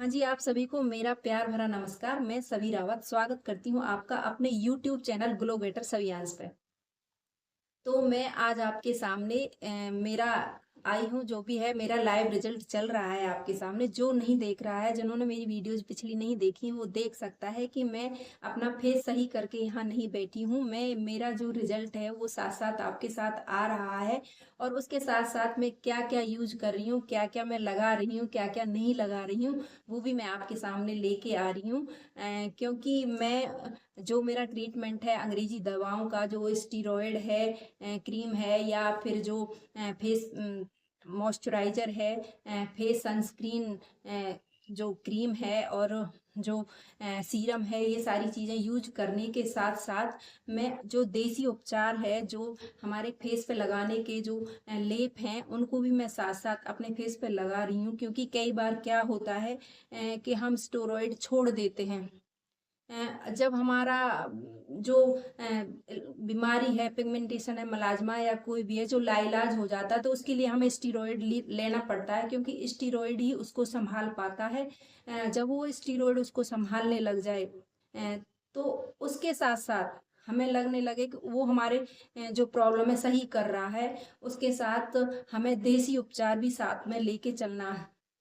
हाँ जी, आप सभी को मेरा प्यार भरा नमस्कार। मैं सवी रावत स्वागत करती हूँ आपका अपने यूट्यूब चैनल ग्लो बेटर सवियांश पे। तो मैं आज आपके सामने मेरा आई हूँ, जो भी है मेरा लाइव रिजल्ट चल रहा है आपके सामने। जो नहीं देख रहा है, जिन्होंने मेरी वीडियोस पिछली नहीं देखी, वो देख सकता है कि मैं अपना फेस सही करके यहाँ नहीं बैठी हूँ। मैं मेरा जो रिजल्ट है वो साथ साथ आपके साथ आ रहा है, और उसके साथ साथ मैं क्या क्या यूज कर रही हूँ, क्या क्या मैं लगा रही हूँ, क्या क्या नहीं लगा रही हूँ, वो भी मैं आपके सामने लेके आ रही हूँ। क्योंकि मैं जो मेरा ट्रीटमेंट है अंग्रेजी दवाओं का, जो स्टीरॉयड है, क्रीम है, या फिर जो फेस मॉइस्चराइजर है, फेस सनस्क्रीन जो क्रीम है, और जो सीरम है, ये सारी चीज़ें यूज करने के साथ साथ मैं जो देसी उपचार है, जो हमारे फेस पे लगाने के जो लेप हैं, उनको भी मैं साथ साथ अपने फेस पे लगा रही हूँ। क्योंकि कई बार क्या होता है कि हम स्टेरॉइड छोड़ देते हैं। जब हमारा जो बीमारी है, पिगमेंटेशन है, मलाज्मा या कोई भी है, जो लाइलाज हो जाता है, तो उसके लिए हमें स्टीरॉयड लेना पड़ता है, क्योंकि स्टीरॉयड ही उसको संभाल पाता है। जब वो स्टीरॉयड उसको संभालने लग जाए, तो उसके साथ साथ हमें लगने लगे कि वो हमारे जो प्रॉब्लम है सही कर रहा है, उसके साथ हमें देसी उपचार भी साथ में लेके चलना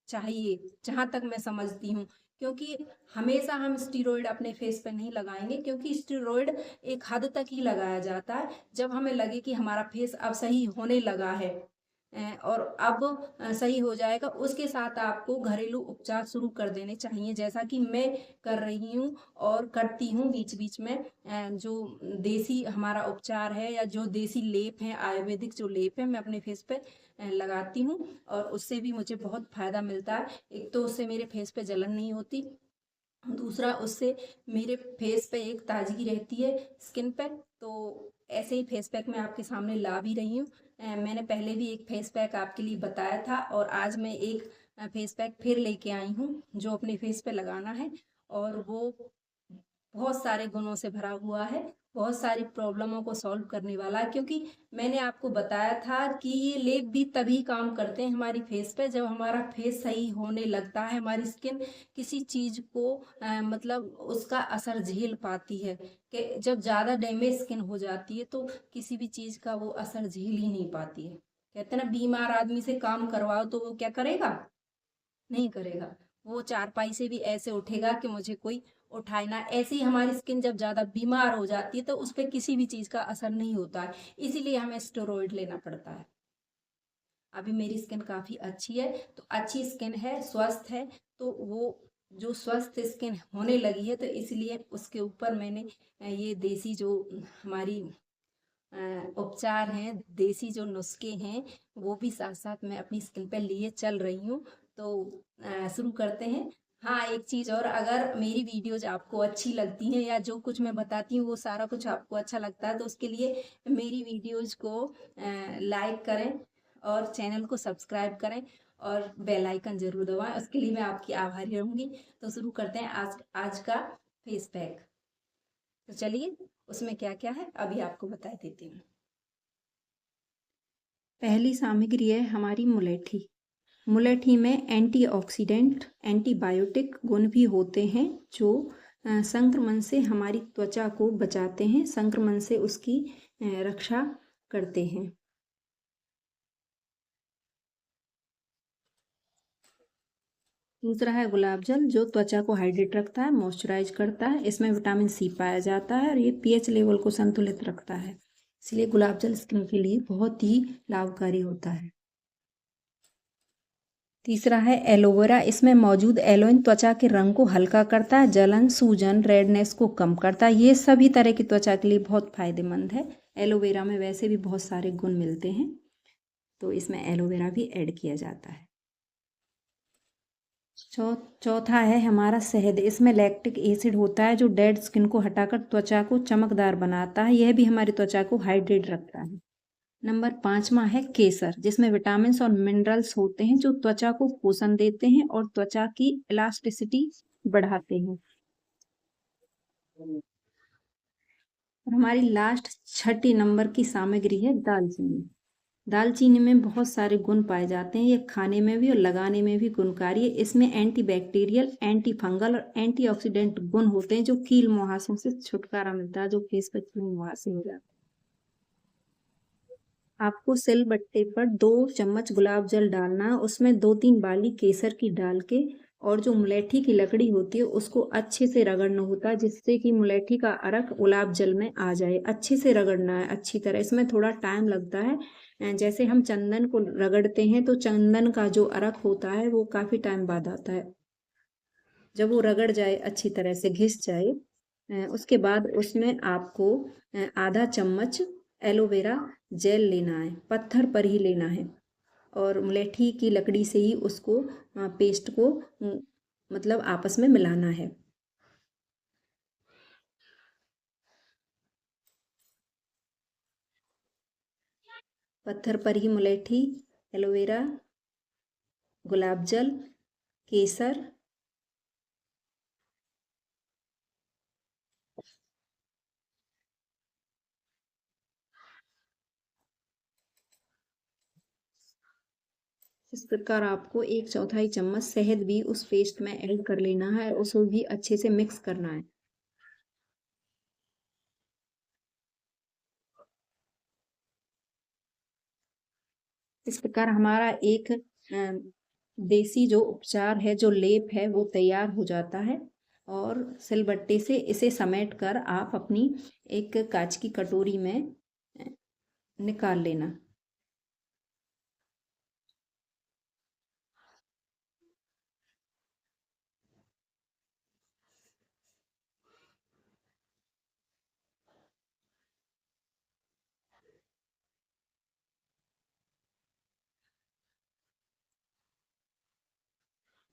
चाहिए, जहाँ तक मैं समझती हूँ। क्योंकि हमेशा हम स्टीरॉयड अपने फेस पे नहीं लगाएंगे, क्योंकि स्टीरॉयड एक हद तक ही लगाया जाता है, जब हमें लगे कि हमारा फेस अब सही होने लगा है, और अब सही हो जाएगा, उसके साथ आपको घरेलू उपचार शुरू कर देने चाहिए, जैसा कि मैं कर रही हूँ और करती हूँ बीच बीच में। जो देसी हमारा उपचार है, या जो देसी लेप है, आयुर्वेदिक जो लेप है, मैं अपने फेस पे लगाती हूँ, और उससे भी मुझे बहुत फायदा मिलता है। एक तो उससे मेरे फेस पे जलन नहीं होती, दूसरा उससे मेरे फेस पे एक ताजगी रहती है, स्किन पे। तो ऐसे ही फेस पैक मैं आपके सामने ला भी रही हूँ। मैंने पहले भी एक फेस पैक आपके लिए बताया था, और आज मैं एक फेस पैक फिर लेके आई हूँ, जो अपने फेस पे लगाना है, और वो बहुत सारे गुणों से भरा हुआ है, बहुत सारी प्रॉब्लमों को सॉल्व करने वाला है। क्योंकि मैंने आपको बताया था कि ये लेप भी तभी काम करते हैं हमारी फेस पे, जब हमारा फेस सही होने लगता है, हमारी स्किन किसी चीज को मतलब उसका असर झेल पाती है। कि जब ज्यादा डैमेज स्किन हो जाती है, तो किसी भी चीज का वो असर झेल ही नहीं पाती है। कहते हैं ना, बीमार आदमी से काम करवाओ तो वो क्या करेगा? नहीं करेगा। वो चारपाई से भी ऐसे उठेगा कि मुझे कोई उठाए ना। ऐसे ही हमारी स्किन जब ज्यादा बीमार हो जाती है, तो उस पर किसी भी चीज का असर नहीं होता है, इसीलिए हमें स्टेरॉइड लेना पड़ता है। अभी मेरी स्किन काफी अच्छी है, तो अच्छी स्किन है, स्वस्थ है, तो वो जो स्वस्थ स्किन होने लगी है, तो इसलिए उसके ऊपर मैंने ये देसी जो हमारी उपचार हैं, देसी जो नुस्खे हैं, वो भी साथ साथ मैं अपनी स्किन पे लिए चल रही हूँ। तो शुरू करते हैं। हाँ, एक चीज़ और, अगर मेरी वीडियोज आपको अच्छी लगती हैं, या जो कुछ मैं बताती हूँ वो सारा कुछ आपको अच्छा लगता है, तो उसके लिए मेरी वीडियोज को लाइक करें, और चैनल को सब्सक्राइब करें, और बेल आइकन जरूर दबाएं, उसके लिए मैं आपकी आभारी रहूंगी। तो शुरू करते हैं आज आज का फेस पैक। तो चलिए, उसमें क्या क्या है अभी आपको बता देती हूँ। पहली सामग्री है हमारी मुलेठी। मुलेठी में एंटीऑक्सीडेंट, एंटीबायोटिक गुण भी होते हैं, जो संक्रमण से हमारी त्वचा को बचाते हैं, संक्रमण से उसकी रक्षा करते हैं। दूसरा है गुलाब जल, जो त्वचा को हाइड्रेट रखता है, मॉइस्चराइज करता है। इसमें विटामिन सी पाया जाता है, और ये पीएच लेवल को संतुलित रखता है, इसलिए गुलाब जल स्किन के लिए बहुत ही लाभकारी होता है। तीसरा है एलोवेरा। इसमें मौजूद एलोइन त्वचा के रंग को हल्का करता है, जलन, सूजन, रेडनेस को कम करता है। ये सभी तरह की त्वचा के लिए बहुत फायदेमंद है। एलोवेरा में वैसे भी बहुत सारे गुण मिलते हैं, तो इसमें एलोवेरा भी ऐड किया जाता है। चौथा है हमारा शहद। इसमें लैक्टिक एसिड होता है, जो डेड स्किन को हटाकर त्वचा को चमकदार बनाता है। यह भी हमारी त्वचा को हाइड्रेट रखता है। नंबर 5वां है केसर, जिसमें विटामिन और मिनरल्स होते हैं, जो त्वचा को पोषण देते हैं और त्वचा की इलास्टिसिटी बढ़ाते हैं। और हमारी लास्ट छठी नंबर की सामग्री है दालचीनी। दालचीनी में बहुत सारे गुण पाए जाते हैं। ये खाने में भी और लगाने में भी गुणकारी है। इसमें एंटीबैक्टीरियल, एंटी फंगल और एंटीऑक्सीडेंट गुण होते हैं जो कील मुहासों से छुटकारा मिलता है, जो फेस पर कील मुहासे हो जाते हैं। आपको सिलबट्टे पर 2 चम्मच गुलाब जल डालना है। उसमें 2-3 बाली केसर की डाल के और जो मुलेठी की लकड़ी होती है उसको अच्छे से रगड़ना होता है, जिससे कि मुलेठी का अर्क गुलाब जल में आ जाए। अच्छे से रगड़ना है अच्छी तरह। इसमें थोड़ा टाइम लगता है। जैसे हम चंदन को रगड़ते हैं तो चंदन का जो अर्क होता है वो काफ़ी टाइम बाद आता है। जब वो रगड़ जाए अच्छी तरह से घिस जाए, उसके बाद उसमें आपको आधा चम्मच एलोवेरा जेल लेना है। पत्थर पर ही लेना है और मुलेठी की लकड़ी से ही उसको पेस्ट को मतलब आपस में मिलाना है। पत्थर पर ही मुलेठी, एलोवेरा, गुलाब जल, केसर, इस प्रकार आपको 1/4 चम्मच शहद भी उस पेस्ट में ऐड कर लेना है। उसको भी अच्छे से मिक्स करना है। इस प्रकार हमारा एक देसी जो उपचार है, जो लेप है, वो तैयार हो जाता है। और सिलबट्टे से इसे समेट कर आप अपनी एक कांच की कटोरी में अ, निकाल लेना।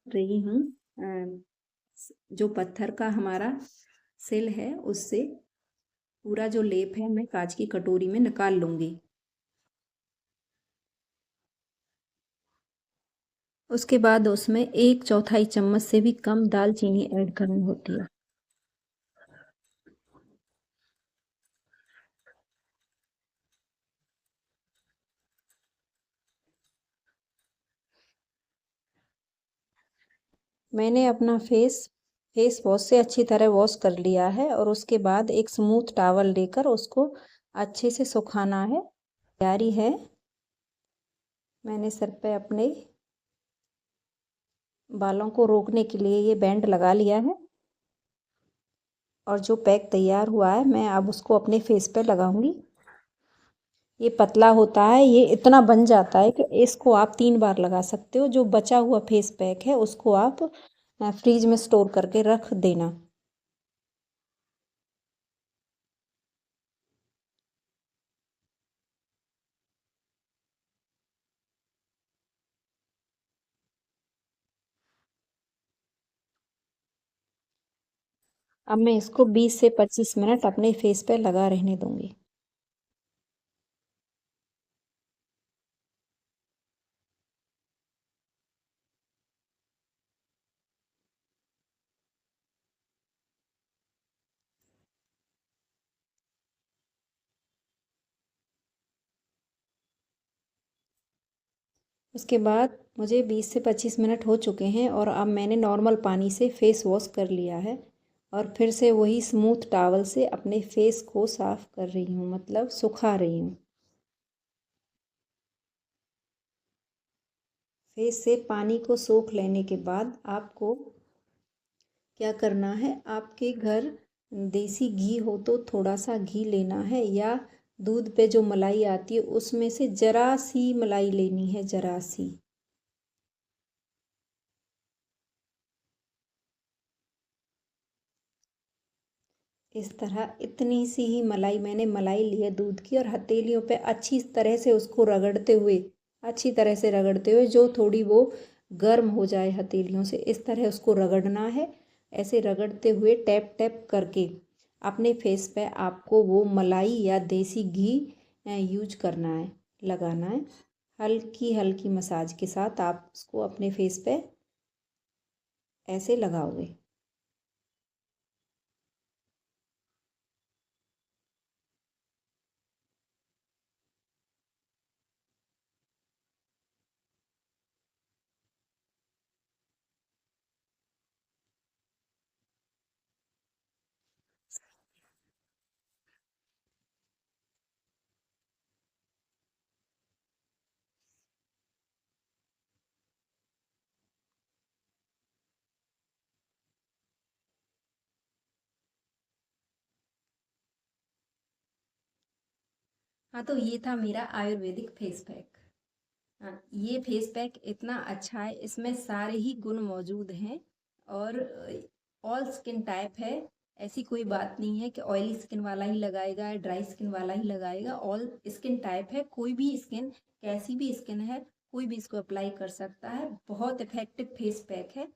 रही हूँ जो पत्थर का हमारा सिल है उससे पूरा जो लेप है मैं कांच की कटोरी में निकाल लूँगी। उसके बाद उसमें 1/4 चम्मच से भी कम दालचीनी ऐड करनी होती है। मैंने अपना फेस वॉश से अच्छी तरह वॉश कर लिया है और उसके बाद एक स्मूथ टॉवल लेकर उसको अच्छे से सुखाना है। तैयारी है। मैंने सर पे अपने बालों को रोकने के लिए ये बैंड लगा लिया है और जो पैक तैयार हुआ है मैं अब उसको अपने फेस पे लगाऊंगी। ये पतला होता है, ये इतना बन जाता है कि इसको आप 3 बार लगा सकते हो। जो बचा हुआ फेस पैक है उसको आप फ्रीज में स्टोर करके रख देना। अब मैं इसको 20 से 25 मिनट अपने फेस पे लगा रहने दूंगी। उसके बाद मुझे 20 से 25 मिनट हो चुके हैं और अब मैंने नॉर्मल पानी से फेस वॉश कर लिया है और फिर से वही स्मूथ टॉवल से अपने फेस को साफ कर रही हूँ, मतलब सुखा रही हूँ। फेस से पानी को सोख लेने के बाद आपको क्या करना है, आपके घर देसी घी हो तो थोड़ा सा घी लेना है या दूध पे जो मलाई आती है उसमें से जरा सी मलाई लेनी है, जरा सी। इस तरह इतनी सी ही मलाई मैंने मलाई ली है दूध की और हथेलियों पे अच्छी तरह से उसको रगड़ते हुए, अच्छी तरह से रगड़ते हुए जो थोड़ी वो गर्म हो जाए हथेलियों से, इस तरह उसको रगड़ना है। ऐसे रगड़ते हुए टैप टैप करके अपने फेस पे आपको वो मलाई या देसी घी यूज करना है, लगाना है। हल्की हल्की मसाज के साथ आप उसको अपने फेस पे ऐसे लगाओगे। हाँ, तो ये था मेरा आयुर्वेदिक फेस पैक। हाँ, ये फेस पैक इतना अच्छा है, इसमें सारे ही गुण मौजूद हैं और ऑल स्किन टाइप है। ऐसी कोई बात नहीं है कि ऑयली स्किन वाला ही लगाएगा या ड्राई स्किन वाला ही लगाएगा। ऑल स्किन टाइप है, कोई भी स्किन, कैसी भी स्किन है, कोई भी इसको अप्लाई कर सकता है। बहुत इफेक्टिव फेस पैक है।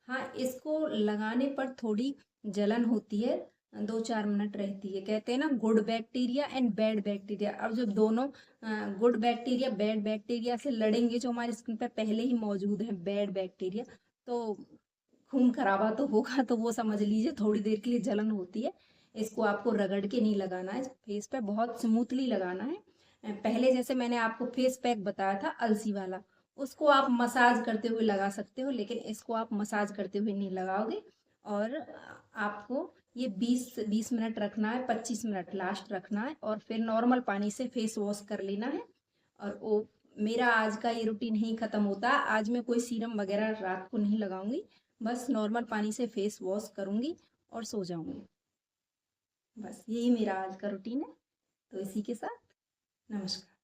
हाँ, इसको लगाने पर थोड़ी जलन होती है, 2-4 मिनट रहती है। कहते हैं ना, good bacteria and bad bacteria. अब जब दोनों गुड बैक्टीरिया बैड बैक्टीरिया से लड़ेंगे, जो हमारी स्किन पे पहले ही मौजूद है बैड बैक्टीरिया, तो खून खराबा तो होगा। तो वो समझ लीजिए थोड़ी देर के लिए जलन होती है। इसको आपको रगड़ के नहीं लगाना है फेस पे, बहुत स्मूथली लगाना है। पहले जैसे मैंने आपको फेस पैक बताया था अलसी वाला, उसको आप मसाज करते हुए लगा सकते हो, लेकिन इसको आप मसाज करते हुए नहीं लगाओगे। और आपको ये 20 मिनट रखना है, 25 मिनट लास्ट रखना है, और फिर नॉर्मल पानी से फेस वॉश कर लेना है। और वो मेरा आज का ये रूटीन ही खत्म होता है। आज मैं कोई सीरम वगैरह रात को नहीं लगाऊंगी, बस नॉर्मल पानी से फेस वॉश करूंगी और सो जाऊंगी। बस यही मेरा आज का रूटीन है। तो इसी के साथ नमस्कार।